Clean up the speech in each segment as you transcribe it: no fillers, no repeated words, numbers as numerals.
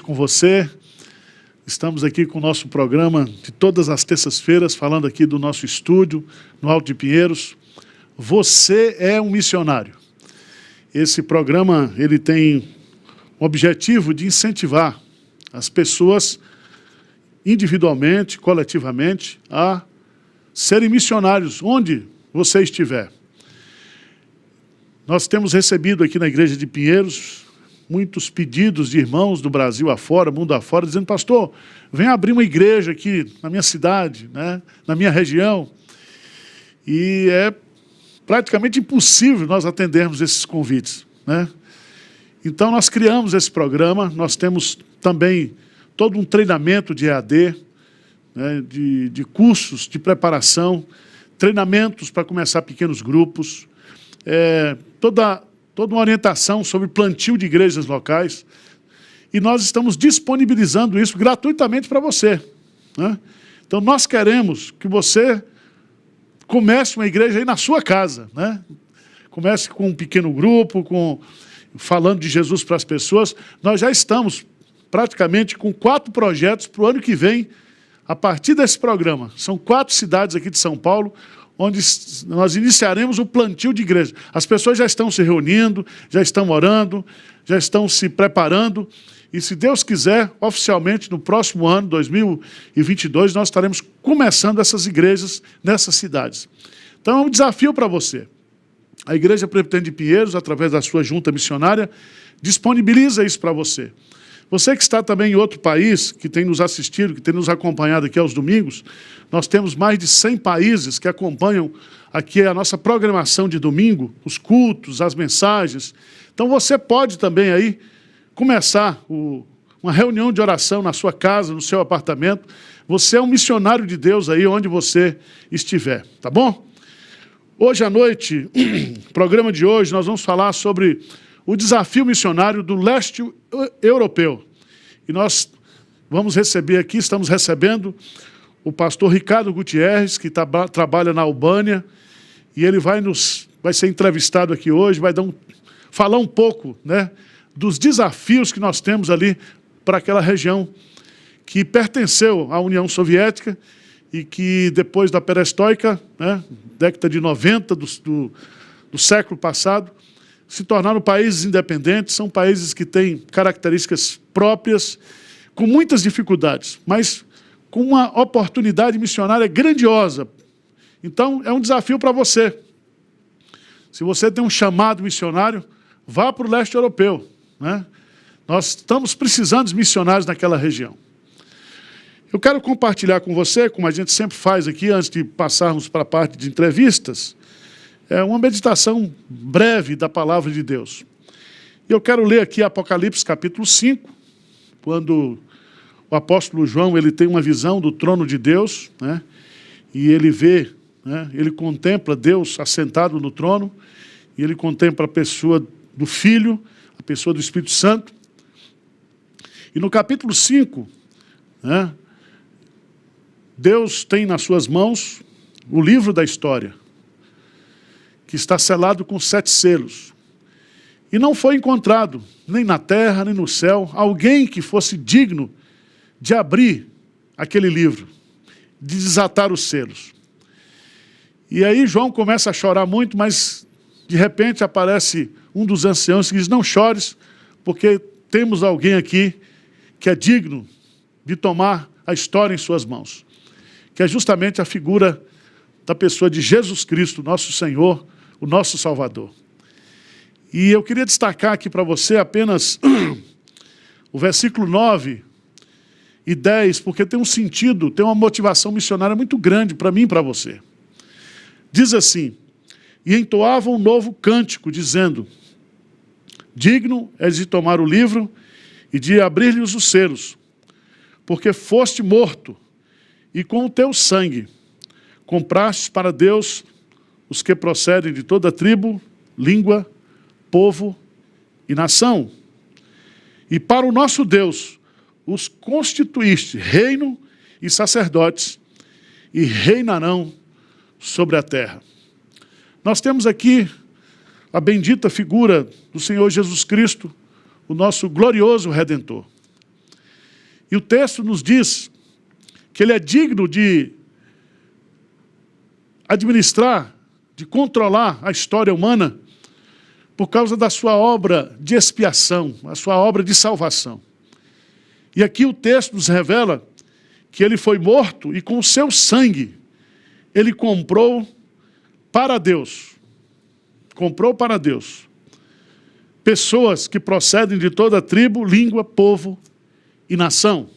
com você. Estamos aqui com o nosso programa de todas as terças-feiras, falando aqui do nosso estúdio, no Alto de Pinheiros. Você é um missionário. Esse programa ele tem o objetivo de incentivar as pessoas, individualmente, coletivamente, a serem missionários onde você estiver. Nós temos recebido aqui na Igreja de Pinheiros muitos pedidos de irmãos do Brasil afora, mundo afora, dizendo: pastor, vem abrir uma igreja aqui na minha cidade, né, na minha região. E é praticamente impossível nós atendermos esses convites, né? Então nós criamos esse programa, nós temos também todo um treinamento de EAD, né, de cursos de preparação, treinamentos para começar pequenos grupos, toda uma orientação sobre plantio de igrejas locais, e nós estamos disponibilizando isso gratuitamente para você, né? Então nós queremos que você comece uma igreja aí na sua casa, né? Comece com um pequeno grupo, falando de Jesus para as pessoas. Nós já estamos praticamente com 4 projetos para o ano que vem, a partir desse programa. São 4 cidades aqui de São Paulo, onde nós iniciaremos o plantio de igreja. As pessoas já estão se reunindo, já estão orando, já estão se preparando, e se Deus quiser, oficialmente, no próximo ano, 2022, nós estaremos começando essas igrejas nessas cidades. Então é um desafio para você. A Igreja Presbiteriana de Pinheiros, através da sua junta missionária, disponibiliza isso para você. Você que está também em outro país, que tem nos assistido, que tem nos acompanhado aqui aos domingos, nós temos mais de 100 países que acompanham aqui a nossa programação de domingo, os cultos, as mensagens. Então você pode também aí começar uma reunião de oração na sua casa, no seu apartamento. Você é um missionário de Deus aí onde você estiver, tá bom? Hoje à noite, no programa de hoje, nós vamos falar sobre o desafio missionário do leste europeu. E nós vamos receber aqui, estamos recebendo o pastor Ricardo Gutierrez, que trabalha na Albânia, e ele vai ser entrevistado aqui hoje, falar um pouco, né, dos desafios que nós temos ali para aquela região que pertenceu à União Soviética e que depois da perestroika, né, década de 90 do século passado, se tornaram países independentes. São países que têm características próprias, com muitas dificuldades, mas com uma oportunidade missionária grandiosa. Então, é um desafio para você. Se você tem um chamado missionário, vá para o leste europeu, né? Nós estamos precisando de missionários naquela região. Eu quero compartilhar com você, como a gente sempre faz aqui, antes de passarmos para a parte de entrevistas, uma meditação breve da Palavra de Deus. Eu quero ler aqui Apocalipse capítulo 5, quando o apóstolo João ele tem uma visão do trono de Deus, né? E ele vê, né, ele contempla Deus assentado no trono, e ele contempla a pessoa do Filho, a pessoa do Espírito Santo. E no capítulo 5, né, Deus tem nas suas mãos o livro da história, que está selado com 7 selos. E não foi encontrado, nem na terra, nem no céu, alguém que fosse digno de abrir aquele livro, de desatar os selos. E aí João começa a chorar muito, mas de repente aparece um dos anciãos que diz: não chores, porque temos alguém aqui que é digno de tomar a história em suas mãos, que é justamente a figura da pessoa de Jesus Cristo, nosso Senhor, o nosso Salvador. E eu queria destacar aqui para você apenas o versículo 9 e 10, porque tem um sentido, tem uma motivação missionária muito grande para mim e para você. Diz assim: e entoavam um novo cântico, dizendo: digno és de tomar o livro e de abrir-lhes os selos, porque foste morto, e com o teu sangue comprastes para Deus os que procedem de toda tribo, língua, povo e nação. E para o nosso Deus os constituíste reino e sacerdotes, e reinarão sobre a terra. Nós temos aqui a bendita figura do Senhor Jesus Cristo, o nosso glorioso Redentor. E o texto nos diz que ele é digno de administrar, de controlar a história humana por causa da sua obra de expiação, a sua obra de salvação. E aqui o texto nos revela que ele foi morto e com o seu sangue ele comprou para Deus. Comprou para Deus pessoas que procedem de toda tribo, língua, povo e nação.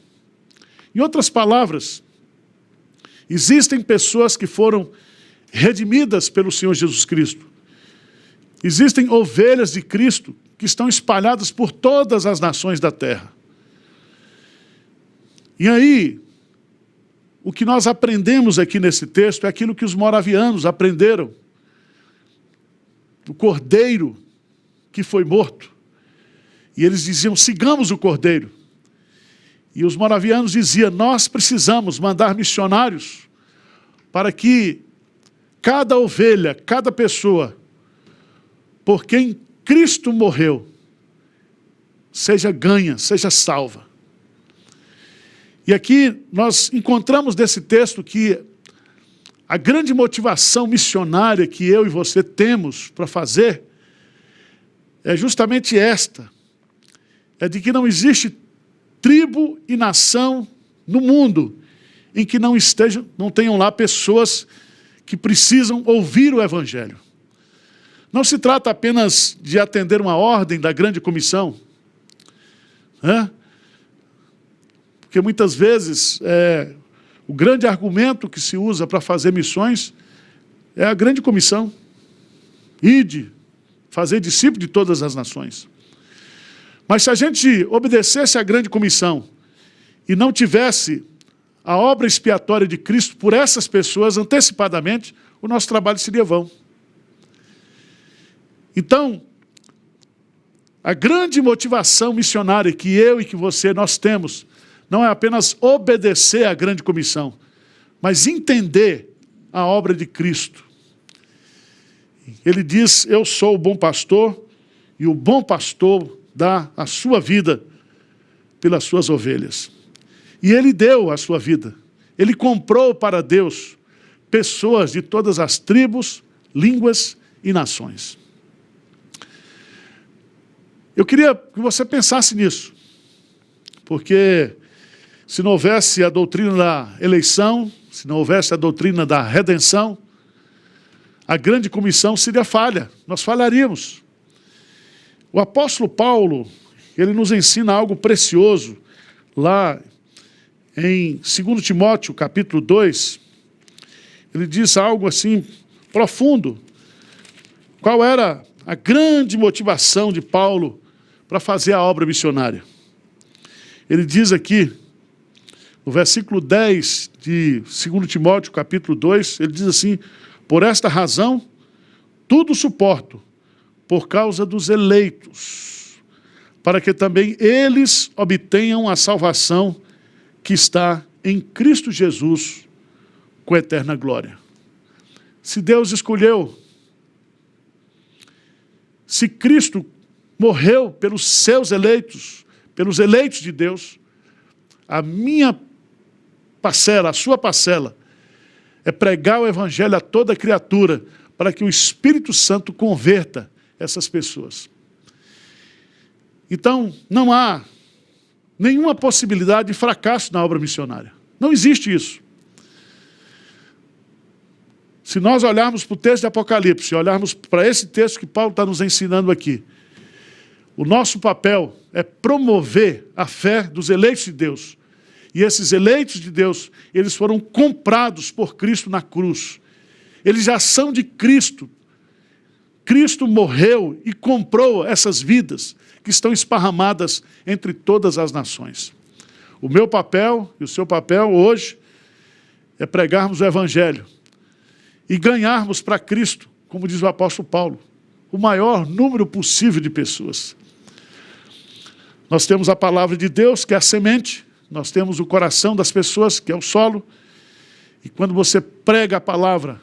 Em outras palavras, existem pessoas que foram redimidas pelo Senhor Jesus Cristo. Existem ovelhas de Cristo que estão espalhadas por todas as nações da terra. E aí, o que nós aprendemos aqui nesse texto é aquilo que os moravianos aprenderam. O cordeiro que foi morto. E eles diziam, sigamos o cordeiro. E os moravianos diziam, nós precisamos mandar missionários para que cada ovelha, cada pessoa, por quem Cristo morreu, seja ganha, seja salva. E aqui nós encontramos nesse texto que a grande motivação missionária que eu e você temos para fazer é justamente esta. É de que não existe tribo e nação no mundo em que não tenham lá pessoas que precisam ouvir o Evangelho. Não se trata apenas de atender uma ordem da grande comissão, né? Porque muitas vezes o grande argumento que se usa para fazer missões é a grande comissão. Ide, fazer discípulo de todas as nações. Mas se a gente obedecesse à grande comissão e não tivesse a obra expiatória de Cristo por essas pessoas antecipadamente, o nosso trabalho seria vão. Então, a grande motivação missionária que eu e que você, nós temos, não é apenas obedecer à grande comissão, mas entender a obra de Cristo. Ele diz, eu sou o bom pastor, e o bom pastor dá a sua vida pelas suas ovelhas. E ele deu a sua vida. Ele comprou para Deus pessoas de todas as tribos, línguas e nações. Eu queria que você pensasse nisso, porque se não houvesse a doutrina da eleição, se não houvesse a doutrina da redenção, a grande comissão seria falha, nós falharíamos. O apóstolo Paulo, ele nos ensina algo precioso, lá em 2 Timóteo, capítulo 2, ele diz algo assim, profundo. Qual era a grande motivação de Paulo para fazer a obra missionária? Ele diz aqui, no versículo 10 de 2 Timóteo, capítulo 2, ele diz assim, por esta razão, tudo suporto, por causa dos eleitos, para que também eles obtenham a salvação que está em Cristo Jesus, com eterna glória. Se Deus escolheu, se Cristo morreu pelos seus eleitos, pelos eleitos de Deus, a minha parcela, a sua parcela, é pregar o Evangelho a toda criatura, para que o Espírito Santo converta essas pessoas. Então, não há nenhuma possibilidade de fracasso na obra missionária. Não existe isso. Se nós olharmos para o texto de Apocalipse, olharmos para esse texto que Paulo está nos ensinando aqui, o nosso papel é promover a fé dos eleitos de Deus. E esses eleitos de Deus, eles foram comprados por Cristo na cruz. Eles já são de Cristo. Cristo morreu e comprou essas vidas que estão esparramadas entre todas as nações. O meu papel e o seu papel hoje é pregarmos o Evangelho e ganharmos para Cristo, como diz o apóstolo Paulo, o maior número possível de pessoas. Nós temos a palavra de Deus, que é a semente, nós temos o coração das pessoas, que é o solo, e quando você prega a palavra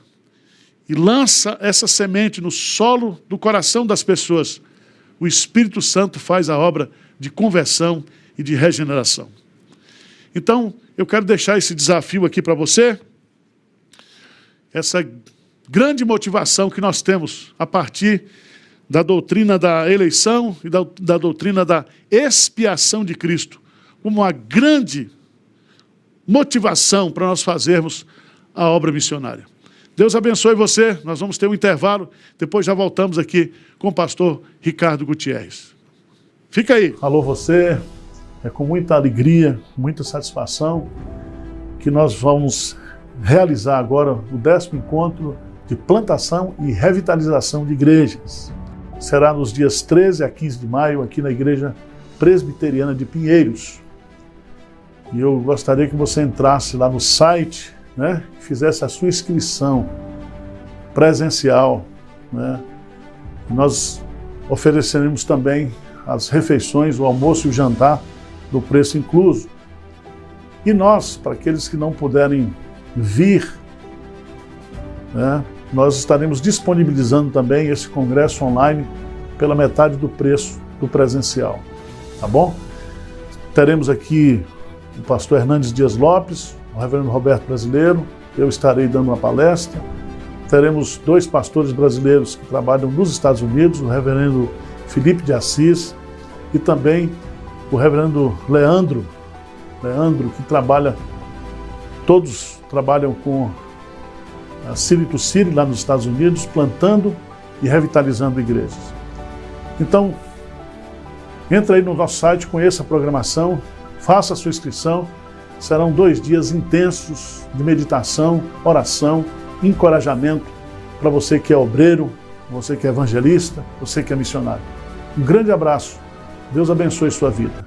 e lança essa semente no solo do coração das pessoas, o Espírito Santo faz a obra de conversão e de regeneração. Então, eu quero deixar esse desafio aqui para você, essa grande motivação que nós temos a partir da doutrina da eleição e da doutrina da expiação de Cristo, como uma grande motivação para nós fazermos a obra missionária. Deus abençoe você, nós vamos ter um intervalo, depois já voltamos aqui com o pastor Ricardo Gutierrez. Fica aí. Alô você, é com muita alegria, muita satisfação que nós vamos realizar agora o 10º encontro de plantação e revitalização de igrejas. Será nos dias 13 a 15 de maio aqui na Igreja Presbiteriana de Pinheiros. E eu gostaria que você entrasse lá no site, né, fizesse a sua inscrição presencial, né? Nós ofereceremos também as refeições, o almoço e o jantar do preço incluso. E nós, para aqueles que não puderem vir, né, nós estaremos disponibilizando também esse congresso online pela metade do preço do presencial, tá bom? Teremos aqui o pastor Hernandes Dias Lopes, o reverendo Roberto Brasileiro, eu estarei dando uma palestra. Teremos 2 pastores brasileiros que trabalham nos Estados Unidos, o reverendo Felipe de Assis e também o reverendo Leandro, que todos trabalham com a City to City lá nos Estados Unidos, plantando e revitalizando igrejas. Então, entra aí no nosso site, conheça a programação, faça a sua inscrição. Serão 2 dias intensos de meditação, oração, encorajamento para você que é obreiro, você que é evangelista, você que é missionário. Um grande abraço. Deus abençoe sua vida.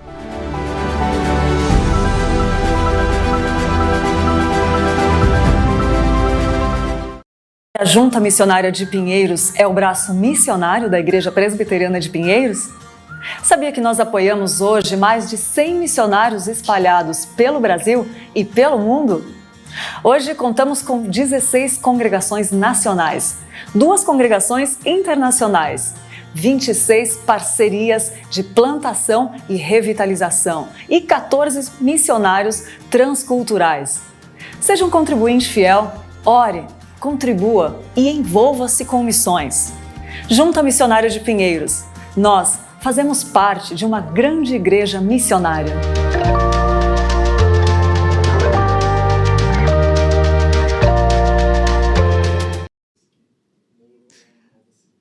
A Junta Missionária de Pinheiros é o braço missionário da Igreja Presbiteriana de Pinheiros? Sabia que nós apoiamos hoje mais de 100 missionários espalhados pelo Brasil e pelo mundo? Hoje contamos com 16 congregações nacionais, 2 congregações internacionais, 26 parcerias de plantação e revitalização e 14 missionários transculturais. Seja um contribuinte fiel, ore, contribua e envolva-se com missões. Junta Missionária de Pinheiros, nós fazemos parte de uma grande igreja missionária.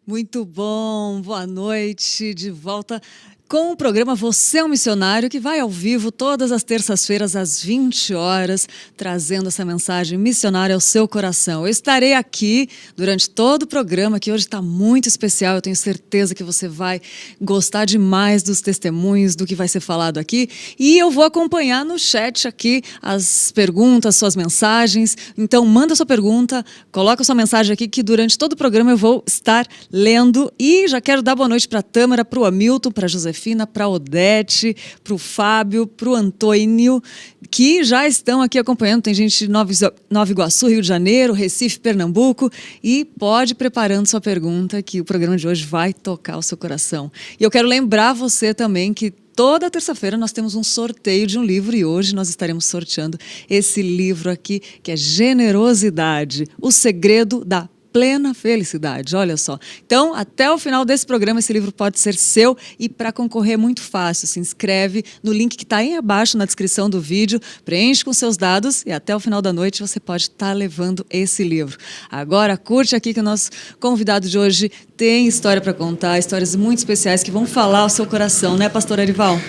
Muito bom, boa noite, de volta com o programa Você é um Missionário, que vai ao vivo todas as terças-feiras às 20 horas, trazendo essa mensagem missionária ao seu coração. Eu estarei aqui durante todo o programa, que hoje está muito especial. Eu tenho certeza que você vai gostar demais dos testemunhos, do que vai ser falado aqui. E eu vou acompanhar no chat aqui as perguntas, suas mensagens. Então, manda sua pergunta, coloca sua mensagem aqui, que durante todo o programa eu vou estar lendo. E já quero dar boa noite para a Tâmara, para o Hamilton, para a Josefina, para a Odete, para o Fábio, para o Antônio, que já estão aqui acompanhando. Tem gente de Nova Iguaçu, Rio de Janeiro, Recife, Pernambuco. E pode ir preparando sua pergunta, que o programa de hoje vai tocar o seu coração. E eu quero lembrar você também que toda terça-feira nós temos um sorteio de um livro, e hoje nós estaremos sorteando esse livro aqui, que é Generosidade, o segredo da plena felicidade, olha só. Então, até o final desse programa, esse livro pode ser seu, e para concorrer é muito fácil. Se inscreve no link que está aí abaixo na descrição do vídeo, preenche com seus dados e até o final da noite você pode estar levando esse livro. Agora, curte aqui que o nosso convidado de hoje tem história para contar, histórias muito especiais que vão falar ao seu coração, né, pastor Arival?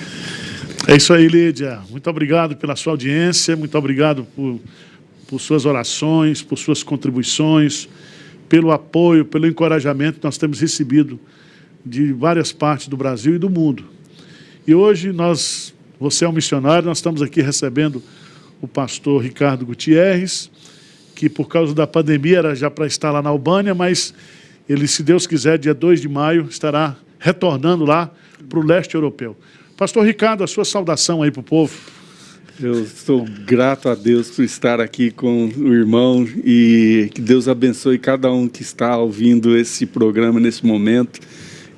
É isso aí, Lídia. Muito obrigado pela sua audiência, muito obrigado por suas orações, por suas contribuições, pelo apoio, pelo encorajamento que nós temos recebido de várias partes do Brasil e do mundo. E hoje você é um missionário, nós estamos aqui recebendo o pastor Ricardo Gutierrez, que por causa da pandemia era já para estar lá na Albânia, mas ele, se Deus quiser, dia 2 de maio, estará retornando lá para o leste europeu. Pastor Ricardo, a sua saudação aí para o povo. Eu estou grato a Deus por estar aqui com o irmão, e que Deus abençoe cada um que está ouvindo esse programa nesse momento.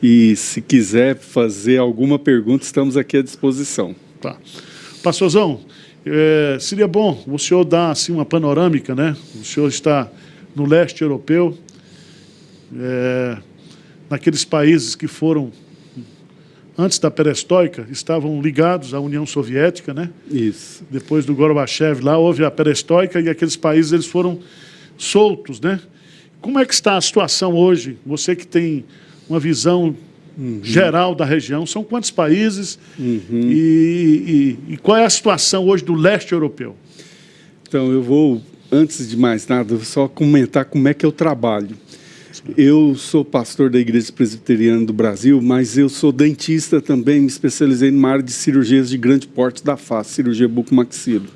E se quiser fazer alguma pergunta, estamos aqui à disposição. Tá. Pastorzão, Seria bom o senhor dar assim, uma panorâmica, né? O senhor está no leste europeu, naqueles países que foram, antes da perestroika, estavam ligados à União Soviética, né? Isso. Depois do Gorbachev, lá houve a perestroika e aqueles países eles foram soltos, né? Como é que está a situação hoje? Você que tem uma visão geral da região, são quantos países e qual é a situação hoje do leste europeu? Então, eu vou, antes de mais nada, só comentar como é que eu trabalho. Eu sou pastor da Igreja Presbiteriana do Brasil, mas eu sou dentista também, me especializei numa área de cirurgias de grande porte da face, cirurgia bucomaxilo.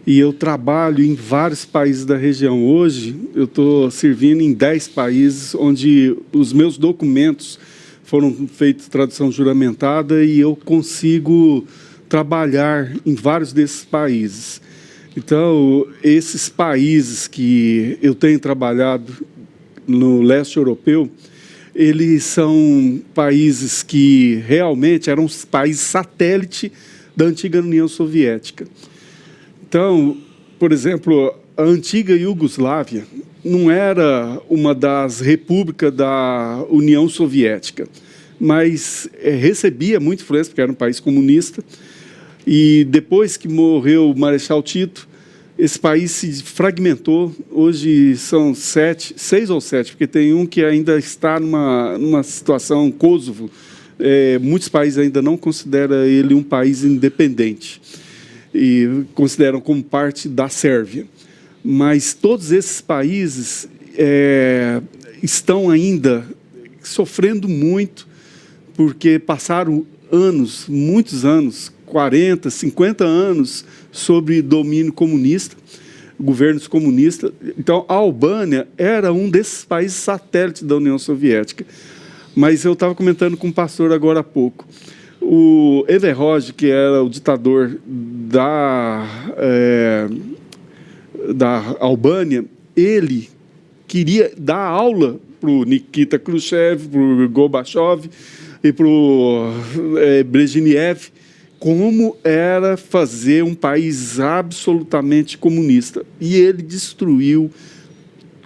E eu trabalho em vários países da região. Hoje, eu estou servindo em 10 países, onde os meus documentos foram feitos tradução juramentada e eu consigo trabalhar em vários desses países. Então, esses países que eu tenho trabalhado no leste europeu, eles são países que realmente eram os países satélite da antiga União Soviética. Então, por exemplo, a antiga Iugoslávia não era uma das repúblicas da União Soviética, mas recebia muita influência, porque era um país comunista, e depois que morreu o Marechal Tito, esse país se fragmentou. Hoje são 6 ou 7, porque tem um que ainda está numa situação Kosovo. Muitos países ainda não consideram ele um país independente e consideram como parte da Sérvia. Mas todos esses países estão ainda sofrendo muito, porque passaram anos, muitos anos, 40, 50 anos, sobre domínio comunista, governos comunistas. Então, a Albânia era um desses países satélites da União Soviética. Mas eu estava comentando com o pastor agora há pouco. O Everhoj, que era o ditador da Albânia, ele queria dar aula para o Nikita Khrushchev, para o Gorbachev e para o Brezhnev, como era fazer um país absolutamente comunista. E ele destruiu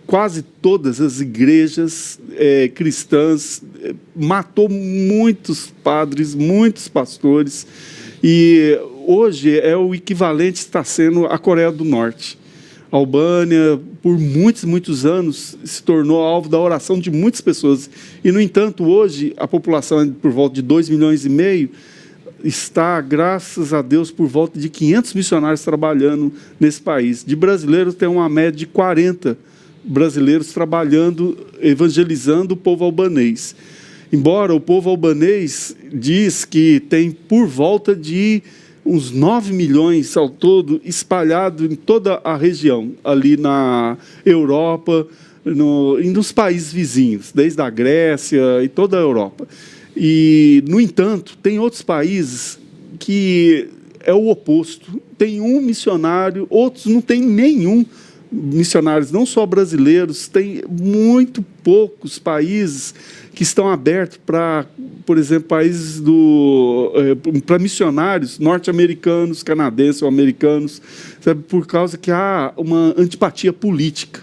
quase todas as igrejas cristãs, matou muitos padres, muitos pastores, e hoje é o equivalente, está sendo a Coreia do Norte. A Albânia, por muitos, muitos anos, se tornou alvo da oração de muitas pessoas. E, no entanto, hoje, a população é por volta de 2,5 milhões, está, graças a Deus, por volta de 500 missionários trabalhando nesse país. De brasileiros, tem uma média de 40 brasileiros trabalhando, evangelizando o povo albanês. Embora o povo albanês diz que tem por volta de uns 9 milhões ao todo espalhados em toda a região, ali na Europa e nos países vizinhos, desde a Grécia e toda a Europa. E, no entanto, tem outros países que é o oposto. Tem um missionário, outros não tem nenhum missionários, não só brasileiros, tem muito poucos países que estão abertos para, por exemplo, países para missionários norte-americanos, canadenses ou americanos, sabe, por causa que há uma antipatia política.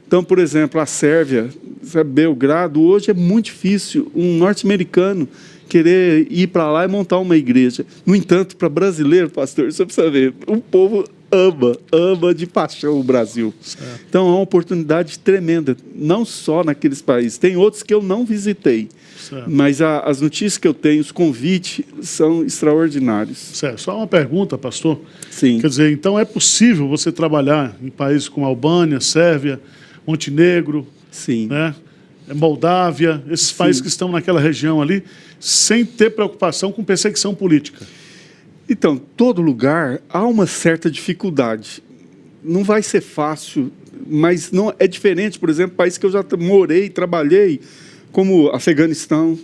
Então, por exemplo, a Sérvia, sabe, Belgrado, hoje é muito difícil um norte-americano querer ir para lá e montar uma igreja. No entanto, para brasileiro, pastor, você precisa ver, o povo ama de paixão o Brasil. Certo. Então, é uma oportunidade tremenda, não só naqueles países. Tem outros que eu não visitei, certo, mas as notícias que eu tenho, os convites, são extraordinários. Certo. Só uma pergunta, pastor. Sim. Quer dizer, então é possível você trabalhar em países como Albânia, Sérvia, Montenegro, sim, né, Moldávia, esses sim, países que estão naquela região ali, sem ter preocupação com perseguição política? Então, todo lugar há uma certa dificuldade. Não vai ser fácil, mas não é diferente, por exemplo, países que eu já morei, trabalhei, como Afeganistão,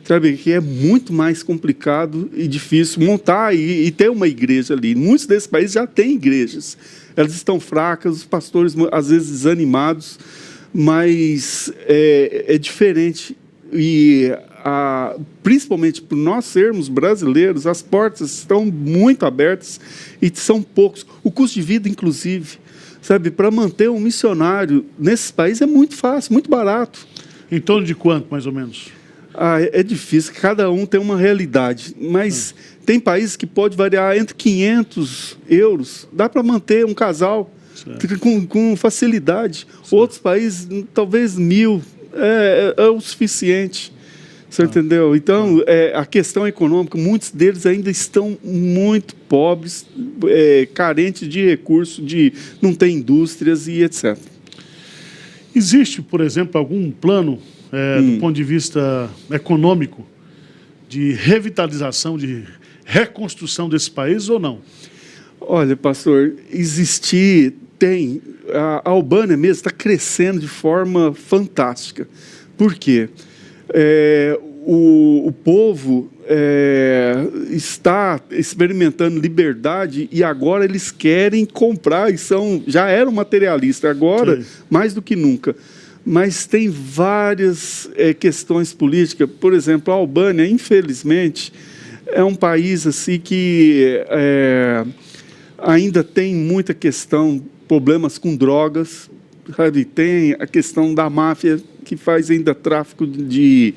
sabe, que é muito mais complicado e difícil montar e ter uma igreja ali. Muitos desses países já têm igrejas. Elas estão fracas, os pastores às vezes desanimados, mas é diferente. E principalmente por nós sermos brasileiros, as portas estão muito abertas e são poucos. O custo de vida, inclusive, sabe, para manter um missionário nesse país é muito fácil, muito barato. Em torno de quanto, mais ou menos? É difícil, cada um tem uma realidade, mas tem países que pode variar entre 500 euros, dá para manter um casal com facilidade. Certo. Outros países, talvez 1.000, é o suficiente. Você entendeu? Então, a questão econômica, muitos deles ainda estão muito pobres, carentes de recursos, não tem indústrias e etc. Existe, por exemplo, algum plano, do ponto de vista econômico, de revitalização, de reconstrução desse país ou não? Olha, pastor, tem. A Albânia mesmo está crescendo de forma fantástica. Por quê? O povo está experimentando liberdade e agora eles querem comprar e já eram materialistas, agora mais do que nunca. Mas tem várias questões políticas. Por exemplo, a Albânia, infelizmente, é um país assim que ainda tem muita questão, problemas com drogas, sabe? Tem a questão da máfia que faz ainda tráfico de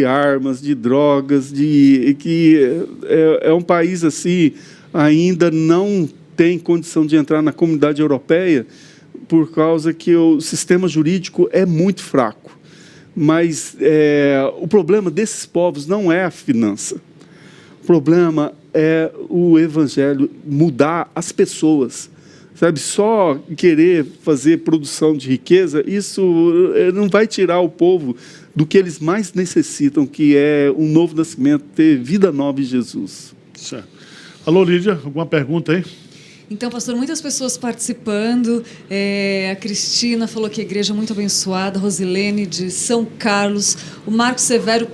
armas, de drogas, que é um país assim, ainda não tem condição de entrar na comunidade europeia por causa que o sistema jurídico é muito fraco. Mas o problema desses povos não é a finança. O problema é o evangelho mudar as pessoas. Sabe, só querer fazer produção de riqueza, isso não vai tirar o povo do que eles mais necessitam, que é um novo nascimento, ter vida nova em Jesus. Certo. Alô, Lídia, alguma pergunta aí? Então, pastor, muitas pessoas participando. A Cristina falou que a igreja é muito abençoada. A Rosilene, de São Carlos. O Marcos Severo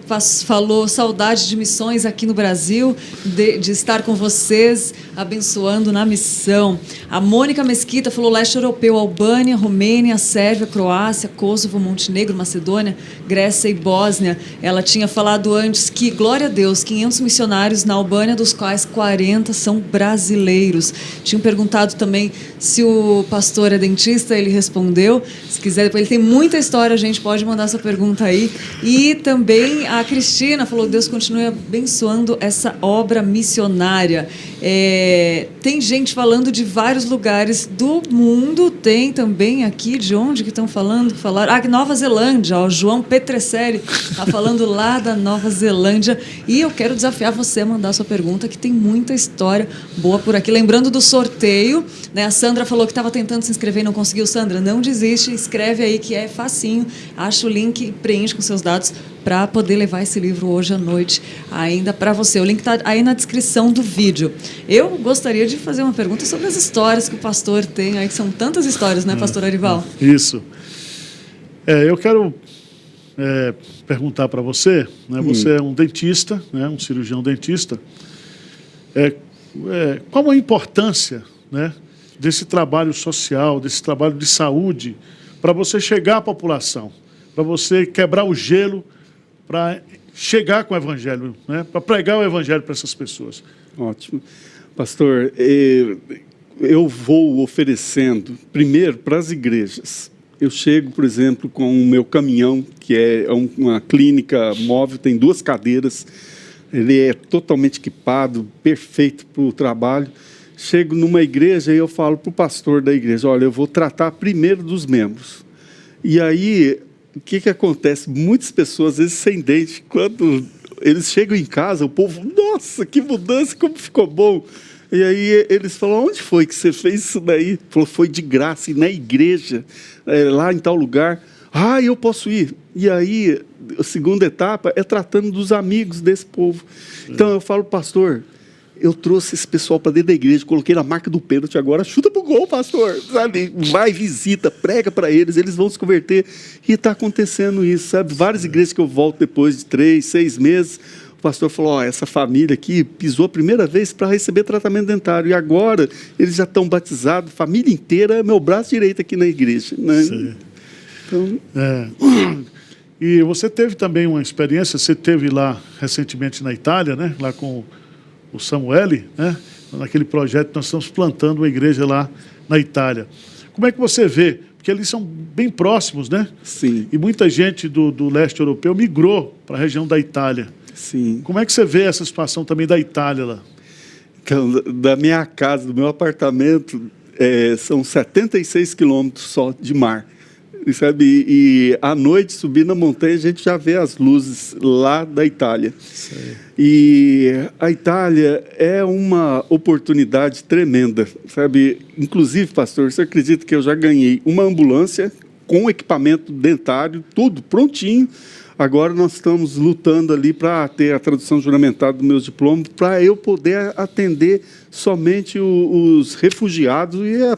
falou saudade de missões aqui no Brasil, de estar com vocês, abençoando na missão. A Mônica Mesquita falou leste europeu, Albânia, Romênia, Sérvia, Croácia, Kosovo, Montenegro, Macedônia, Grécia e Bósnia. Ela tinha falado antes que, glória a Deus, 500 missionários na Albânia, dos quais 40 são brasileiros. Tinham perguntado também se o pastor é dentista, ele respondeu. Se quiser, depois ele tem muita história, a gente pode mandar essa pergunta aí. E também a Cristina falou, Deus continue abençoando essa obra missionária. Tem gente falando de vários lugares do mundo, tem também aqui, de onde que estão falando? Nova Zelândia, o João Petrecelli está falando lá da Nova Zelândia. E eu quero desafiar você a mandar a sua pergunta, que tem muita história boa por aqui. Lembrando do sorteio, né? A Sandra falou que estava tentando se inscrever e não conseguiu. Sandra, não desiste, escreve aí que é facinho, acha o link e preenche com seus dados para poder levar esse livro hoje à noite ainda para você. O link está aí na descrição do vídeo. Eu gostaria de fazer uma pergunta sobre as histórias que o pastor tem aí, que são tantas histórias, né, pastor Arival? Isso. Eu quero perguntar para você, né, você é um dentista, né, um cirurgião dentista, qual a importância, né, desse trabalho social, desse trabalho de saúde, para você chegar à população, para você quebrar o gelo, para chegar com o evangelho, né, para pregar o evangelho para essas pessoas? Ótimo. Pastor, eu vou oferecendo, primeiro, para as igrejas. Eu chego, por exemplo, com o meu caminhão, que é uma clínica móvel, tem 2 cadeiras, ele é totalmente equipado, perfeito para o trabalho. Chego numa igreja e eu falo para o pastor da igreja, olha, eu vou tratar primeiro dos membros. E aí, o que acontece? Muitas pessoas, às vezes, sem dente, quando eles chegam em casa, o povo, nossa, que mudança, como ficou bom. E aí eles falam, onde foi que você fez isso daí? Falou, foi de graça, e na igreja, lá em tal lugar. Ah, eu posso ir. E aí, a segunda etapa é tratando dos amigos desse povo. Então eu falo, pastor, eu trouxe esse pessoal para dentro da igreja, coloquei na marca do pênalti, agora chuta pro gol, pastor. Sabe? Vai, visita, prega para eles vão se converter. E está acontecendo isso, sabe? Várias igrejas que eu volto depois de 3, 6 meses, o pastor falou, essa família aqui pisou a primeira vez para receber tratamento dentário, e agora eles já estão batizados, família inteira é meu braço direito aqui na igreja. Né? Sim. Então... E você teve também uma experiência, você teve lá recentemente na Itália, né? Lá com o Samuele, né? Naquele projeto nós estamos plantando uma igreja lá na Itália. Como é que você vê? Porque eles são bem próximos, né? Sim. E muita gente do leste europeu migrou para a região da Itália. Sim. Como é que você vê essa situação também da Itália lá? Então, da minha casa, do meu apartamento, são 76 quilômetros só de mar. Sabe? E à noite, subir na montanha, a gente já vê as luzes lá da Itália. Sei. E a Itália é uma oportunidade tremenda, sabe? Inclusive, pastor, você acredita que eu já ganhei uma ambulância com equipamento dentário, tudo prontinho. Agora nós estamos lutando ali para ter a tradução juramentada dos meus diplomas, para eu poder atender somente os refugiados e a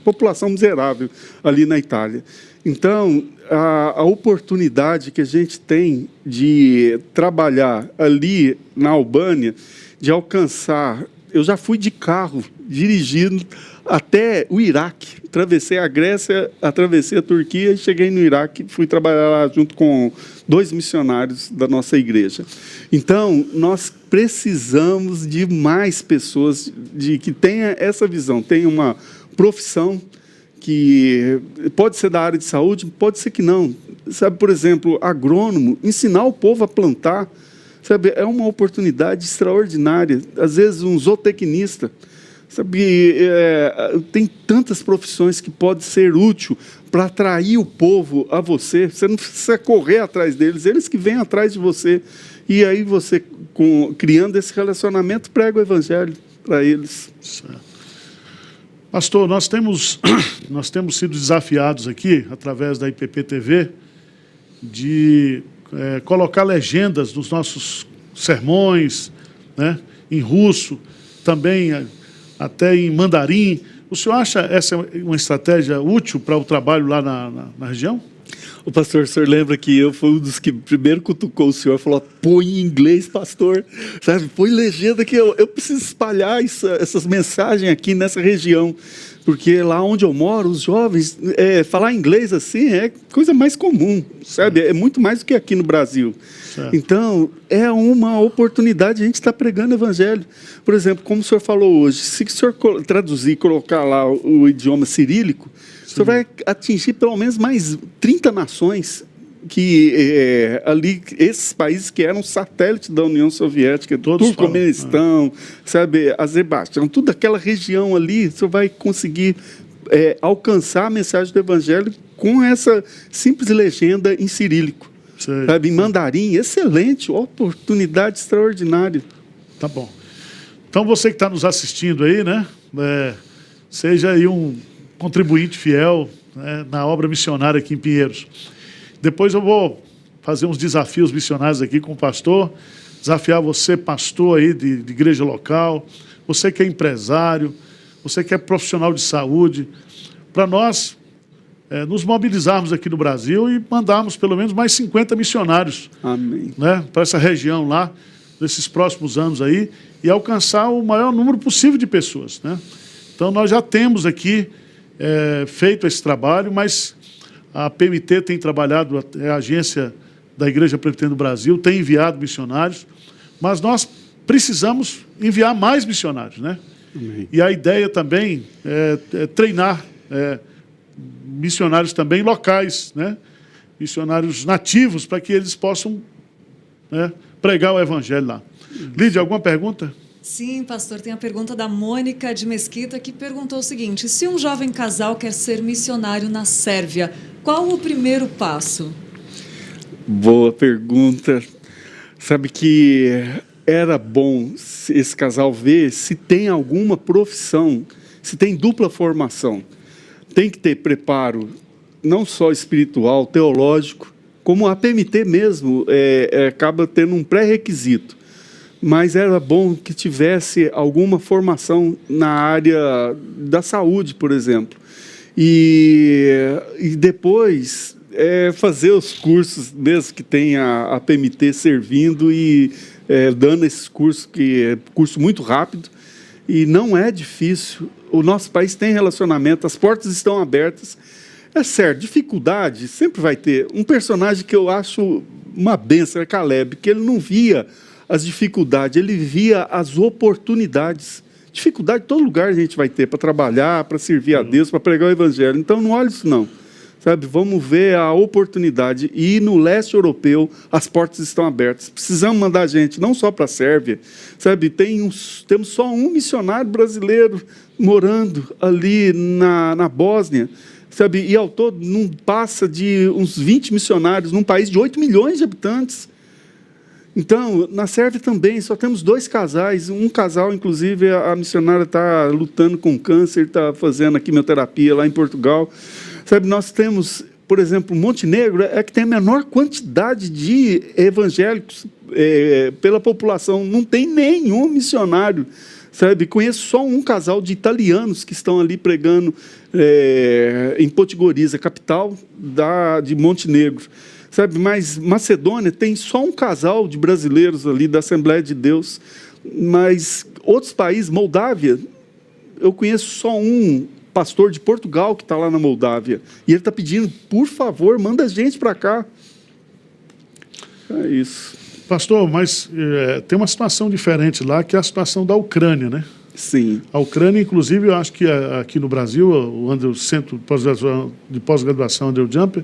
população miserável ali na Itália. Então, a oportunidade que a gente tem de trabalhar ali na Albânia, de alcançar... Eu já fui de carro, dirigindo até o Iraque. Atravessei a Grécia, atravessei a Turquia e cheguei no Iraque. Fui trabalhar lá junto com 2 missionários da nossa igreja. Então, nós precisamos de mais pessoas que tenham essa visão, tenham uma profissão que pode ser da área de saúde, pode ser que não. Sabe, por exemplo, agrônomo, ensinar o povo a plantar, sabe, é uma oportunidade extraordinária. Às vezes, um zootecnista, sabe, tem tantas profissões que pode ser útil para atrair o povo a você. Você não precisa correr atrás deles, eles que vêm atrás de você. E aí você, criando esse relacionamento, prega o evangelho para eles. Certo. Pastor, nós temos sido desafiados aqui, através da IPP-TV, de colocar legendas nos nossos sermões, né, em russo, também até em mandarim. O senhor acha essa uma estratégia útil para o trabalho lá na região? O pastor, o senhor lembra que eu fui um dos que primeiro cutucou o senhor, falou, põe em inglês, pastor, sabe? Põe legenda que eu preciso espalhar essas mensagens aqui nessa região, porque lá onde eu moro, os jovens, falar inglês assim é coisa mais comum, sabe? É muito mais do que aqui no Brasil. Certo. Então, é uma oportunidade, a gente está pregando o evangelho. Por exemplo, como o senhor falou hoje, se o senhor traduzir e colocar lá o idioma cirílico, o senhor vai atingir pelo menos mais 30 nações, que ali, esses países que eram satélites da União Soviética, Turcomenistão, sabe, Azerbaijão, toda aquela região ali, o senhor vai conseguir alcançar a mensagem do Evangelho com essa simples legenda em cirílico. Sei. Sabe, em mandarim, excelente, oportunidade extraordinária. Tá bom. Então, você que está nos assistindo aí, né, seja aí um contribuinte fiel, né, na obra missionária aqui em Pinheiros. Depois eu vou fazer uns desafios missionários aqui com o pastor, desafiar você, pastor aí de igreja local, você que é empresário, você que é profissional de saúde, para nós nos mobilizarmos aqui no Brasil e mandarmos pelo menos mais 50 missionários. Amém. Né, para essa região lá, nesses próximos anos aí, e alcançar o maior número possível de pessoas. Né? Então, nós já temos aqui feito esse trabalho, mas a PMT tem trabalhado, a agência da Igreja Presbiteriana do Brasil, tem enviado missionários, mas nós precisamos enviar mais missionários, né? Amém. E a ideia também é treinar missionários também locais, né? Missionários nativos, para que eles possam, né, pregar o evangelho lá. Lídia, alguma pergunta? Sim, pastor, tem a pergunta da Mônica de Mesquita, que perguntou o seguinte: se um jovem casal quer ser missionário na Sérvia, qual o primeiro passo? Boa pergunta. Sabe que era bom esse casal ver se tem alguma profissão, se tem dupla formação. Tem que ter preparo, não só espiritual, teológico, como a PMT mesmo acaba tendo um pré-requisito. Mas era bom que tivesse alguma formação na área da saúde, por exemplo. E depois fazer os cursos, mesmo que tenha a PMT servindo e dando esses cursos, que é curso muito rápido. E não é difícil. O nosso país tem relacionamento, as portas estão abertas. É certo, dificuldade sempre vai ter. Um personagem que eu acho uma benção é Caleb, que ele não via as dificuldades, ele via as oportunidades. Dificuldade em todo lugar a gente vai ter para trabalhar, para servir a Deus, para pregar o Evangelho. Então, não olhe isso, não. Sabe, vamos ver a oportunidade. E no leste europeu, as portas estão abertas. Precisamos mandar gente, não só para a Sérvia. Sabe, temos só um missionário brasileiro morando ali na Bósnia. Sabe, e ao todo não passa de uns 20 missionários num país de 8 milhões de habitantes. Então, na Sérvia também, só temos 2 casais. Um casal, inclusive, a missionária está lutando com câncer, está fazendo a quimioterapia lá em Portugal. Sabe, nós temos, por exemplo, Montenegro é que tem a menor quantidade de evangélicos pela população. Não tem nenhum missionário. Sabe, conheço só um casal de italianos que estão ali pregando em Podgorica, capital de Montenegro. Sabe, mas Macedônia tem só um casal de brasileiros ali da Assembleia de Deus. Mas outros países, Moldávia, eu conheço só um pastor de Portugal que está lá na Moldávia. E ele está pedindo, por favor, manda gente para cá. É isso. Pastor, mas tem uma situação diferente lá, que é a situação da Ucrânia, né? Sim. A Ucrânia, inclusive, eu acho que aqui no Brasil, o Centro de Pós-Graduação Andrew Jumper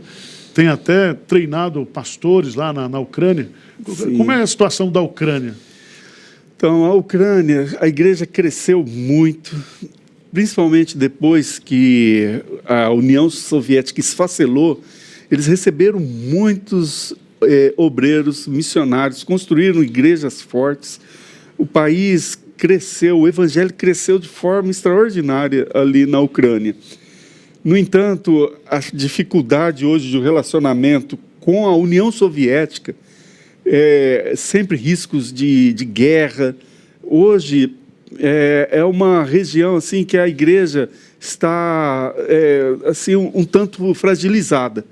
tem até treinado pastores lá na Ucrânia. Sim. Como é a situação da Ucrânia? Então, a Ucrânia, a igreja cresceu muito, principalmente depois que a União Soviética esfacelou. Eles receberam muitos obreiros, missionários, construíram igrejas fortes. O país cresceu, o evangelho cresceu de forma extraordinária ali na Ucrânia. No entanto, a dificuldade hoje do relacionamento com a União Soviética, sempre riscos de guerra. Hoje é uma região assim que a igreja está assim um tanto fragilizada.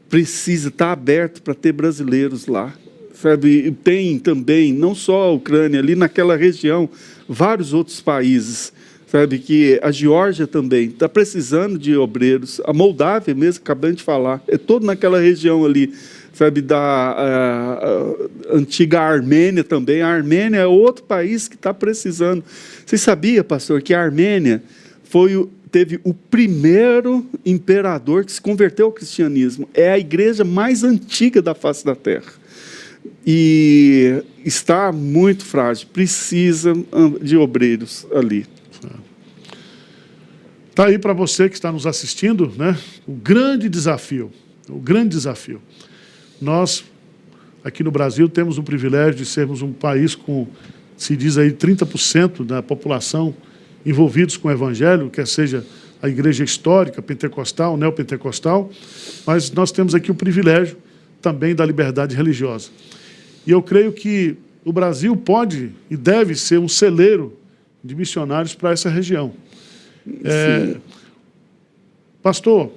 Precisa estar aberto para ter brasileiros lá. Sabe? Tem também, não só a Ucrânia, ali naquela região, vários outros países. Sabe, que a Geórgia também está precisando de obreiros. A Moldávia mesmo, acabando de falar, é todo naquela região ali, sabe, da antiga Armênia também. A Armênia é outro país que está precisando. Você sabia, pastor, que a Armênia teve o primeiro imperador que se converteu ao cristianismo? É a igreja mais antiga da face da terra. E está muito frágil, precisa de obreiros ali. Está aí para você que está nos assistindo, né? O grande desafio. Nós, aqui no Brasil, temos o privilégio de sermos um país com, se diz aí, 30% da população envolvidos com o Evangelho, quer seja a igreja histórica, pentecostal, neopentecostal, mas nós temos aqui o privilégio também da liberdade religiosa. E eu creio que o Brasil pode e deve ser um celeiro de missionários para essa região. Pastor,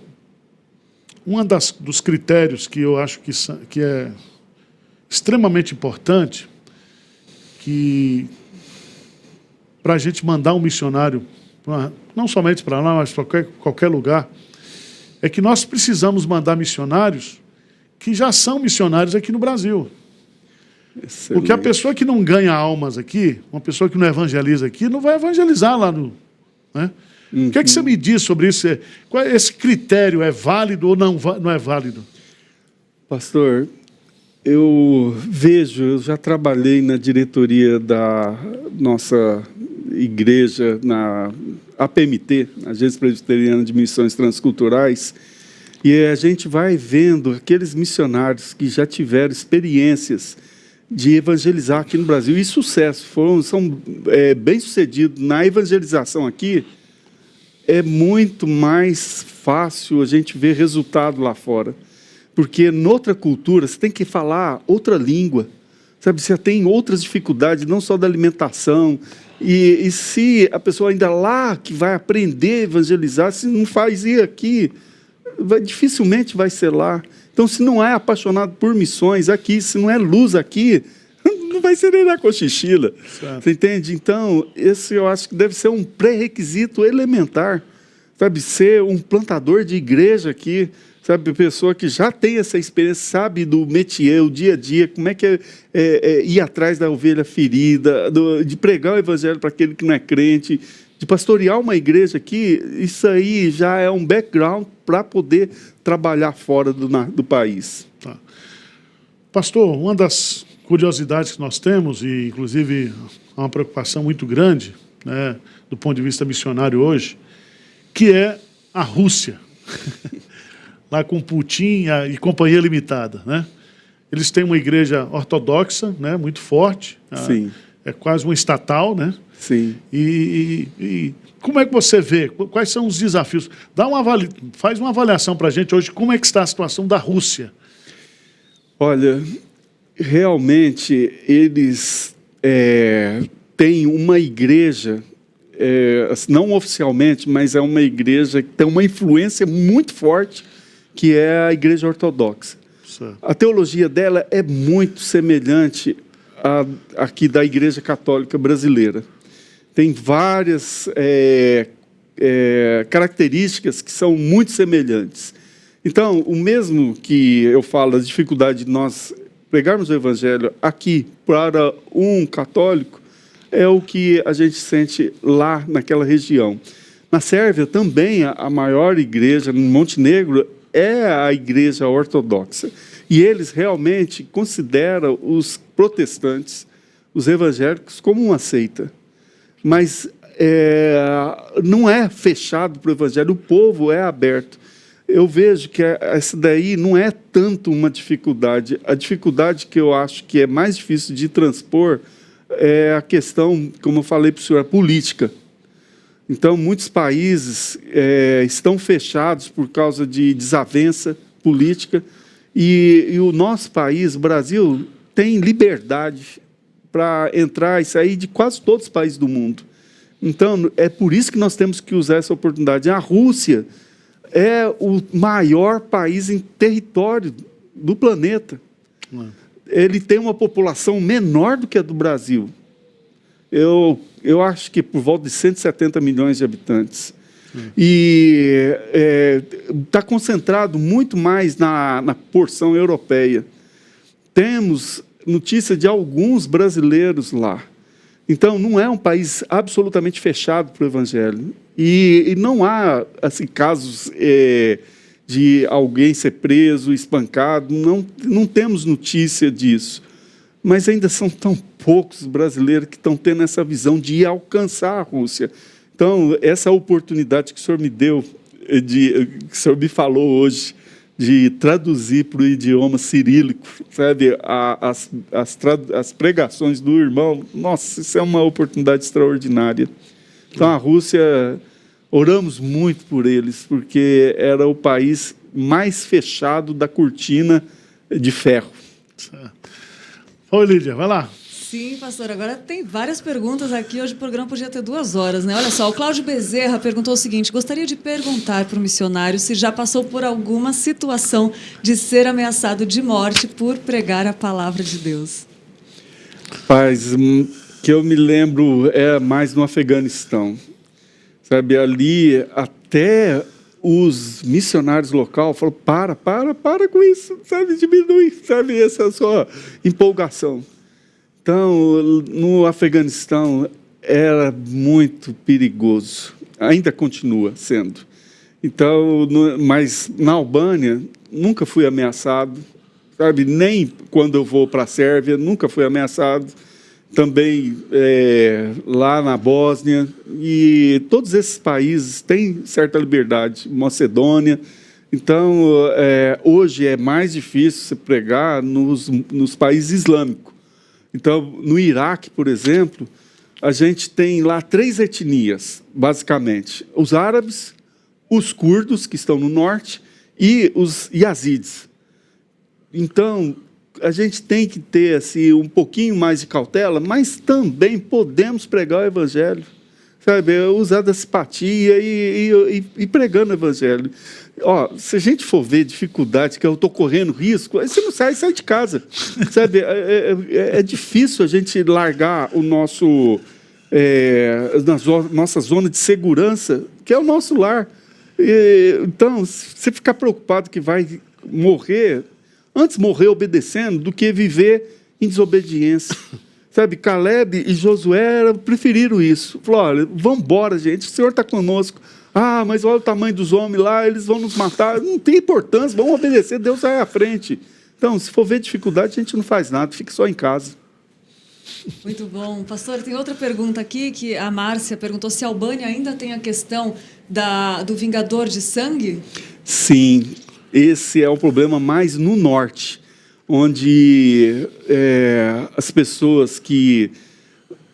dos critérios que eu acho que é extremamente importante, que para a gente mandar um missionário, não somente para lá, mas para qualquer lugar, é que nós precisamos mandar missionários que já são missionários aqui no Brasil. Excelente. Porque a pessoa que não ganha almas aqui, uma pessoa que não evangeliza aqui, não vai evangelizar lá no... Né? O que é que você me diz sobre isso? Esse critério é válido ou não é válido? Pastor, eu já trabalhei na diretoria da nossa igreja, na APMT, Agência Presbiteriana de Missões Transculturais, e a gente vai vendo aqueles missionários que já tiveram experiências de evangelizar aqui no Brasil, e sucesso, são bem-sucedidos na evangelização aqui. É muito mais fácil a gente ver resultado lá fora. Porque, noutra cultura, você tem que falar outra língua. Sabe, você tem outras dificuldades, não só da alimentação. E se a pessoa ainda lá que vai aprender a evangelizar, se não faz ir aqui, dificilmente vai ser lá. Então, se não é apaixonado por missões aqui, se não é luz aqui, não vai ser nem na Cochichila. Você entende? Então, esse eu acho que deve ser um pré-requisito elementar, sabe, ser um plantador de igreja aqui, sabe, pessoa que já tem essa experiência, sabe do métier, o dia a dia, como é que é ir atrás da ovelha ferida, de pregar o evangelho para aquele que não é crente, de pastorear uma igreja aqui, isso aí já é um background para poder trabalhar fora do país. Tá. Pastor, uma das curiosidades que nós temos, e inclusive há uma preocupação muito grande, né, do ponto de vista missionário hoje, que é a Rússia. Lá com Putin e Companhia Limitada, né? Eles têm uma igreja ortodoxa, né, muito forte. Sim. É quase uma estatal, né? Sim. E como é que você vê? Quais são os desafios? Faz uma avaliação para a gente hoje, como é que está a situação da Rússia? Olha, realmente eles têm uma igreja, não oficialmente, mas é uma igreja que tem uma influência muito forte, que é a igreja ortodoxa. Certo. A teologia dela é muito semelhante à aqui da igreja católica brasileira. Tem várias características que são muito semelhantes. Então, o mesmo que eu falo, a dificuldade de nós pregarmos o evangelho aqui para um católico, é o que a gente sente lá naquela região. Na Sérvia também, a maior igreja, no Montenegro, é a igreja ortodoxa. E eles realmente consideram os protestantes, os evangélicos, como uma seita. Mas não é fechado para o evangelho, o povo é aberto. Eu vejo que essa daí não é tanto uma dificuldade. A dificuldade que eu acho que é mais difícil de transpor é a questão, como eu falei para o senhor, a política. Então, muitos países estão fechados por causa de desavença política e o nosso país, o Brasil, tem liberdade para entrar e sair de quase todos os países do mundo. Então, é por isso que nós temos que usar essa oportunidade. A Rússia é o maior país em território do planeta. Ele tem uma população menor do que a do Brasil. Eu acho que por volta de 170 milhões de habitantes. E está concentrado muito mais na porção europeia. Temos notícia de alguns brasileiros lá. Então, não é um país absolutamente fechado para o evangelho. E não há assim, casos de alguém ser preso, espancado. Não temos notícia disso. Mas ainda são tão poucos brasileiros que estão tendo essa visão de ir alcançar a Rússia. Então, essa oportunidade que o senhor me deu, que o senhor me falou hoje, de traduzir para o idioma cirílico, sabe, as pregações do irmão, nossa, isso é uma oportunidade extraordinária. Então, a Rússia, oramos muito por eles, porque era o país mais fechado da cortina de ferro. Oi, Lídia, vai lá. Sim, pastor, agora tem várias perguntas aqui, hoje o programa podia ter 2 horas, né? Olha só, o Cláudio Bezerra perguntou o seguinte: gostaria de perguntar para o missionário se já passou por alguma situação de ser ameaçado de morte por pregar a palavra de Deus. Paz, que eu me lembro mais no Afeganistão. Sabe, ali até os missionários locais falaram, para com isso, sabe, diminui, sabe, essa sua empolgação. Então, no Afeganistão, era muito perigoso. Ainda continua sendo. Então, mas na Albânia, nunca fui ameaçado. Sabe? Nem quando eu vou para a Sérvia, nunca fui ameaçado. Também lá na Bósnia. E todos esses países têm certa liberdade. Macedônia. Então, hoje é mais difícil se pregar nos países islâmicos. Então, no Iraque, por exemplo, a gente tem lá 3 etnias, basicamente. Os árabes, os curdos, que estão no norte, e os yazidis. Então, a gente tem que ter assim, um pouquinho mais de cautela, mas também podemos pregar o evangelho. Sabe, usar da simpatia e pregando o evangelho. Ó, se a gente for ver dificuldade, que eu estou correndo risco, aí você não sai de casa. Sabe, é difícil a gente largar o nossa zona de segurança, que é o nosso lar. Então, você ficar preocupado que vai morrer, antes morrer obedecendo do que viver em desobediência. Sabe, Caleb e Josué preferiram isso. Falaram, olha, vamos embora, gente, o Senhor está conosco. Ah, mas olha o tamanho dos homens lá, eles vão nos matar. Não tem importância, vamos obedecer, Deus vai à frente. Então, se for ver dificuldade, a gente não faz nada, fica só em casa. Muito bom. Pastor, tem outra pergunta aqui, que a Márcia perguntou se a Albânia ainda tem a questão do vingador de sangue? Sim, esse é o problema mais no norte, onde as pessoas que...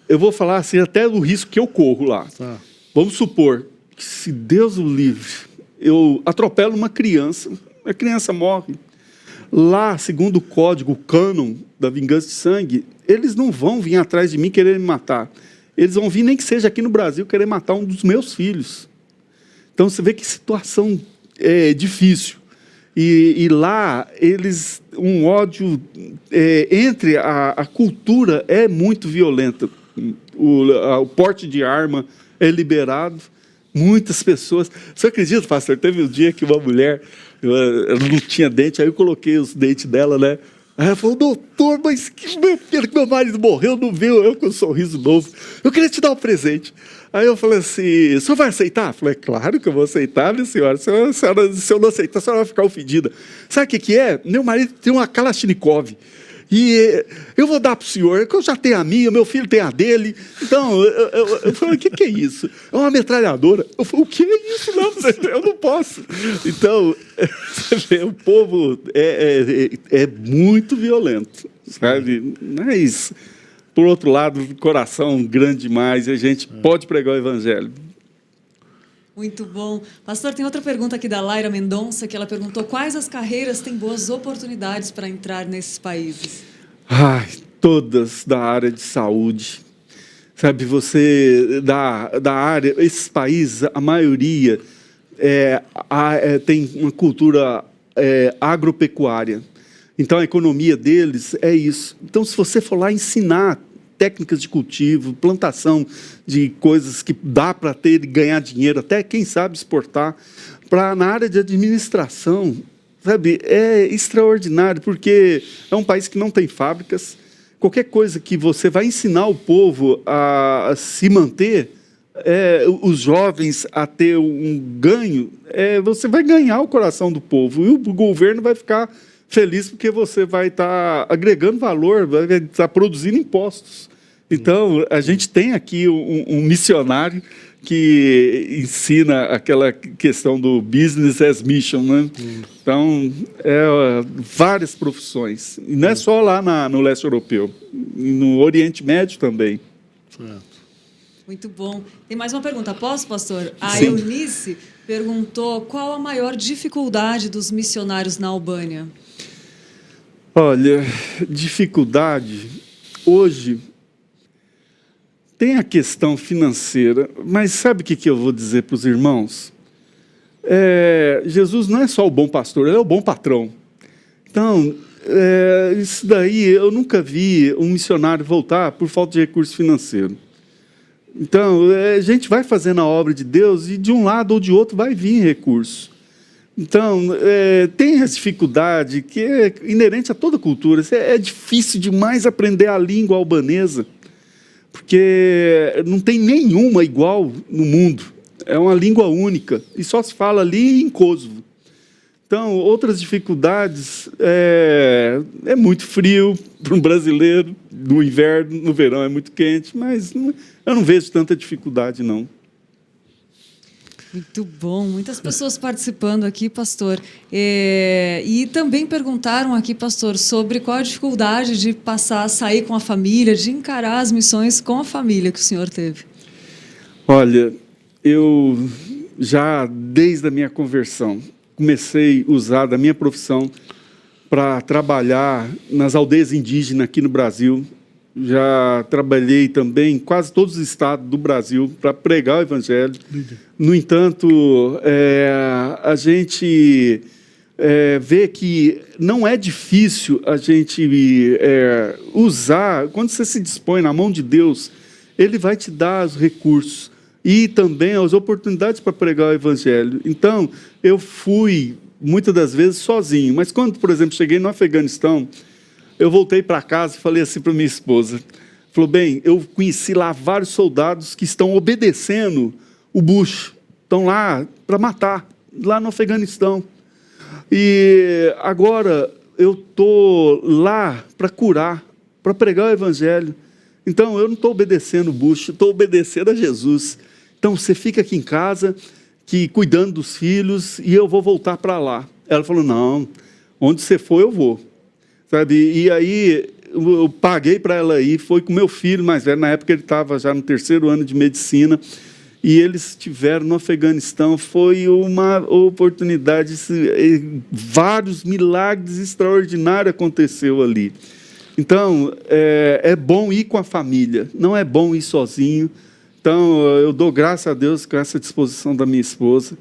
Eu vou falar assim, até do risco que eu corro lá. Tá. Vamos supor que, se Deus o livre, eu atropelo uma criança, a criança morre. Lá, segundo o código, o cânon da vingança de sangue, eles não vão vir atrás de mim querer me matar. Eles vão vir, nem que seja aqui no Brasil, querer matar um dos meus filhos. Então, você vê que situação difícil. E lá, um ódio entre a cultura é muito violenta. O porte de arma é liberado. Muitas pessoas... Você acredita, pastor? Teve um dia que uma mulher... Ela não tinha dente, aí eu coloquei os dentes dela, né? Aí ela falou, doutor, mas que meu marido morreu, não viu? Eu com um sorriso novo. Eu queria te dar um presente. Aí eu falei assim, o senhor vai aceitar? Eu falei, claro que eu vou aceitar, minha senhora. Se eu não aceitar, a senhora vai ficar ofendida. Sabe o que é? Meu marido tem uma Kalashnikov. E eu vou dar para o senhor, que eu já tenho a minha, meu filho tem a dele. Então, eu falei, o que é isso? É uma metralhadora. Eu falei, o que é isso? Não, eu não posso. Então, você vê, o povo é muito violento, sabe? Mas, por outro lado, coração grande demais, e a gente pode pregar o evangelho. Muito bom. Pastor, tem outra pergunta aqui da Laira Mendonça, que ela perguntou quais as carreiras têm boas oportunidades para entrar nesses países? Ai, todas da área de saúde. Sabe, você, da área, esses países, a maioria tem uma cultura agropecuária. Então, a economia deles é isso. Então, se você for lá ensinar técnicas de cultivo, plantação de coisas que dá para ter e ganhar dinheiro, até quem sabe exportar, na área de administração, sabe, é extraordinário, porque é um país que não tem fábricas. Qualquer coisa que você vai ensinar o povo a se manter, os jovens a ter um ganho, você vai ganhar o coração do povo, e o governo vai ficar feliz porque você vai estar agregando valor, vai estar produzindo impostos. Então, a gente tem aqui um missionário que ensina aquela questão do business as mission, né? Então, várias profissões. E não é só lá no leste europeu, no Oriente Médio também. Certo. Muito bom. Tem mais uma pergunta. Posso, pastor? A Sim. Eunice perguntou qual a maior dificuldade dos missionários na Albânia? Olha, dificuldade, hoje, tem a questão financeira, mas sabe o que eu vou dizer para os irmãos? Jesus não é só o bom pastor, ele é o bom patrão. Então, isso daí, eu nunca vi um missionário voltar por falta de recurso financeiro. Então, a gente vai fazendo a obra de Deus e de um lado ou de outro vai vir recurso. Então, tem a dificuldade que é inerente a toda cultura. É difícil demais aprender a língua albanesa, porque não tem nenhuma igual no mundo. É uma língua única, e só se fala ali em Kosovo. Então, outras dificuldades, é muito frio para um brasileiro, no inverno, no verão é muito quente, mas eu não vejo tanta dificuldade, não. Muito bom, muitas pessoas participando aqui, pastor. E também perguntaram aqui, pastor, sobre qual a dificuldade de sair com a família, de encarar as missões com a família que o senhor teve. Olha, eu já, desde a minha conversão, comecei a usar da minha profissão para trabalhar nas aldeias indígenas aqui no Brasil. Já trabalhei também em quase todos os estados do Brasil para pregar o evangelho. No entanto, a gente vê que não é difícil a gente usar, quando você se dispõe na mão de Deus, Ele vai te dar os recursos. e também as oportunidades para pregar o Evangelho. Então, eu fui, muitas das vezes, sozinho. Mas quando, por exemplo, cheguei no Afeganistão, eu voltei para casa e falei assim para minha esposa, falou, bem, eu conheci lá vários soldados que estão obedecendo o Bush, estão lá para matar, lá no Afeganistão. E agora eu estou lá para curar, para pregar o Evangelho. Então, eu não estou obedecendo o Bush, estou obedecendo a Jesus. Então, você fica aqui em casa, cuidando dos filhos, e eu vou voltar para lá. Ela falou, não, onde você for, eu vou. Sabe? E aí, eu paguei para ela ir, foi com meu filho mais velho, na época ele estava já no 3º ano de medicina, e eles estiveram no Afeganistão, foi uma oportunidade, vários milagres extraordinários aconteceu ali. Então, é bom ir com a família, não é bom ir sozinho. Então, eu dou graças a Deus com essa disposição da minha esposa,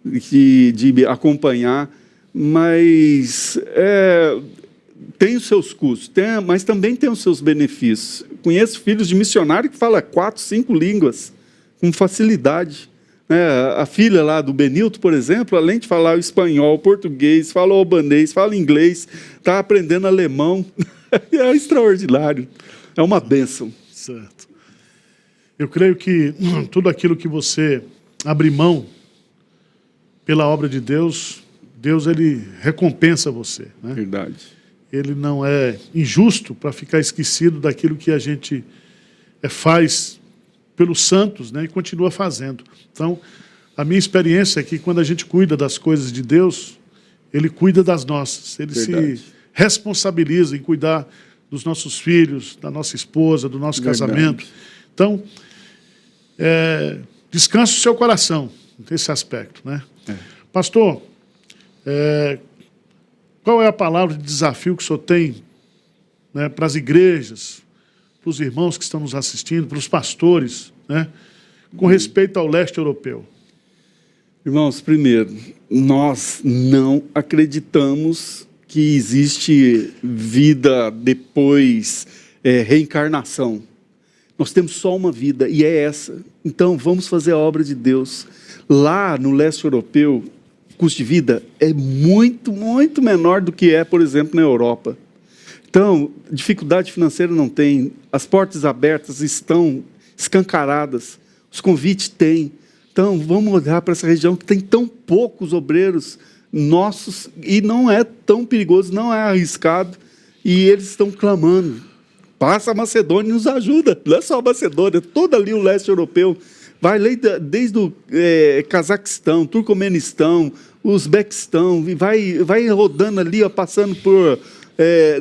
de acompanhar, mas tem os seus custos, mas também tem os seus benefícios. Conheço filhos de missionário que falam 4, 5 línguas, com facilidade. A filha lá do Benilton, por exemplo, além de falar o espanhol, o português, fala o albanês, fala inglês, está aprendendo alemão. É extraordinário, é uma bênção. Certo. Eu creio que tudo aquilo que você abre mão pela obra de Deus, Deus ele recompensa você, né? Verdade. Ele não é injusto para ficar esquecido daquilo que a gente faz pelos santos, né? E continua fazendo. Então, a minha experiência é que quando a gente cuida das coisas de Deus, Ele cuida das nossas. Ele se responsabiliza em cuidar dos nossos filhos, da nossa esposa, do nosso casamento. Então, descanse o seu coração nesse aspecto, né? Pastor, qual é a palavra de desafio que o senhor tem, né, para as igrejas, para os irmãos que estão nos assistindo, para os pastores, né, com respeito ao leste europeu? Irmãos, primeiro, nós não acreditamos que existe vida depois, reencarnação. Nós temos só uma vida, e é essa. Então, vamos fazer a obra de Deus. Lá no leste europeu, o custo de vida é muito, muito menor do que é, por exemplo, na Europa. Então, dificuldade financeira não tem, as portas abertas estão escancaradas, os convites têm. Então, vamos olhar para essa região que tem tão poucos obreiros nossos, e não é tão perigoso, não é arriscado, e eles estão clamando. Passa a Macedônia e nos ajuda, não é só a Macedônia, todo ali o leste europeu, vai desde o Cazaquistão, Turcomenistão, Uzbequistão, vai rodando ali, ó, passando por,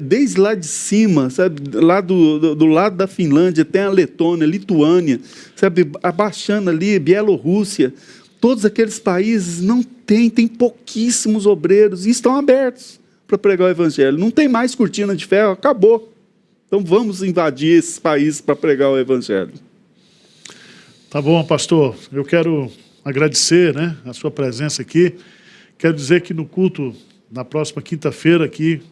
desde lá de cima, sabe, lá do lado da Finlândia, tem a Letônia, Lituânia, sabe, abaixando ali, Bielorrússia, todos aqueles países não tem pouquíssimos obreiros e estão abertos para pregar o Evangelho. Não tem mais cortina de ferro, acabou. Então vamos invadir esses países para pregar o Evangelho. Tá bom, pastor. Eu quero agradecer, né, a sua presença aqui. Quero dizer que no culto, na próxima quinta-feira aqui,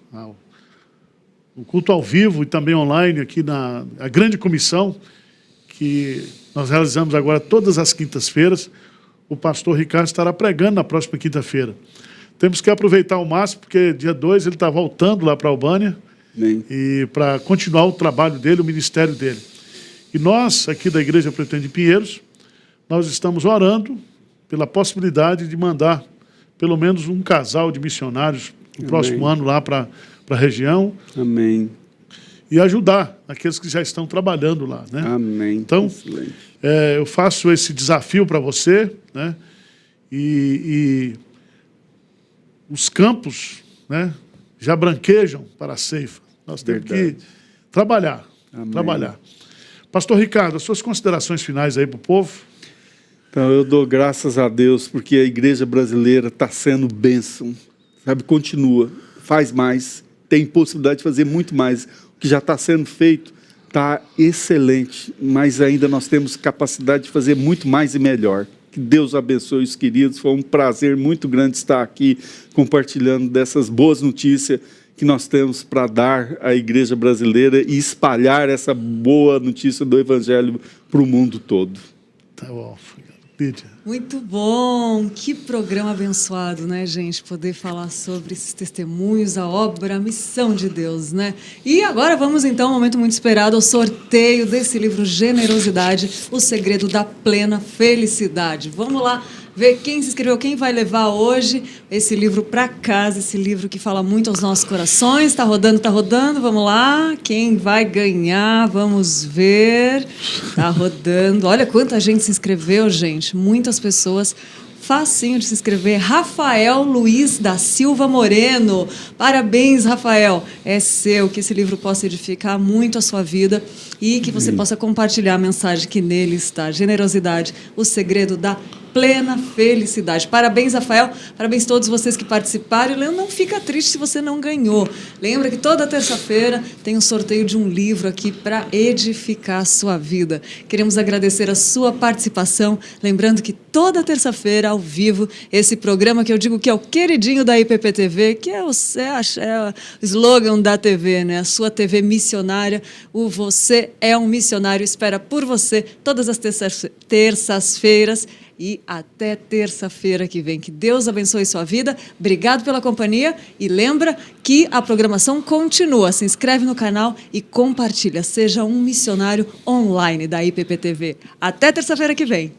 o culto ao vivo e também online aqui na grande comissão, que nós realizamos agora todas as quintas-feiras, o pastor Ricardo estará pregando na próxima quinta-feira. Temos que aproveitar ao máximo, porque dia 2 ele está voltando lá para a Albânia, e para continuar o trabalho dele, o ministério dele. E nós, aqui da Igreja Presbiteriana de Pinheiros, nós estamos orando pela possibilidade de mandar pelo menos um casal de missionários no próximo ano lá para a região. Amém. E ajudar aqueles que já estão trabalhando lá, né? Amém. Então, eu faço esse desafio para você, né? E os campos, né, já branquejam para a ceifa. Nós temos que trabalhar. Amém. Trabalhar. Pastor Ricardo, as suas considerações finais aí para o povo? Então, eu dou graças a Deus, porque a igreja brasileira está sendo bênção, sabe? Continua, faz mais, tem possibilidade de fazer muito mais. O que já está sendo feito está excelente, mas ainda nós temos capacidade de fazer muito mais e melhor. Que Deus abençoe os queridos, foi um prazer muito grande estar aqui compartilhando dessas boas notícias que nós temos para dar à igreja brasileira e espalhar essa boa notícia do Evangelho para o mundo todo. Tá bom. Lídia. Muito bom, que programa abençoado, né, gente? Poder falar sobre esses testemunhos, a obra, a missão de Deus, né? E agora vamos então, um momento muito esperado, ao sorteio desse livro Generosidade, o segredo da plena felicidade. Vamos lá ver quem se inscreveu, quem vai levar hoje esse livro para casa, esse livro que fala muito aos nossos corações. Está rodando, vamos lá. Quem vai ganhar? Vamos ver. Está rodando. Olha quanta gente se inscreveu, gente. Muitas pessoas. Facinho de se inscrever. Rafael Luiz da Silva Moreno. Parabéns, Rafael. É seu, que esse livro possa edificar muito a sua vida e que você possa compartilhar a mensagem que nele está. Generosidade, o segredo da plena felicidade. Parabéns, Rafael. Parabéns a todos vocês que participaram. E não fica triste se você não ganhou. Lembra que toda terça-feira tem um sorteio de um livro aqui para edificar a sua vida. Queremos agradecer a sua participação. Lembrando que toda terça-feira, ao vivo, esse programa que eu digo que é o queridinho da IPPTV, que é o slogan da TV, né? A sua TV missionária. O Você é um Missionário espera por você todas as terças-feiras. E até terça-feira que vem. Que Deus abençoe sua vida. Obrigado pela companhia. E lembra que a programação continua. Se inscreve no canal e compartilha. Seja um missionário online da IPPTV. Até terça-feira que vem.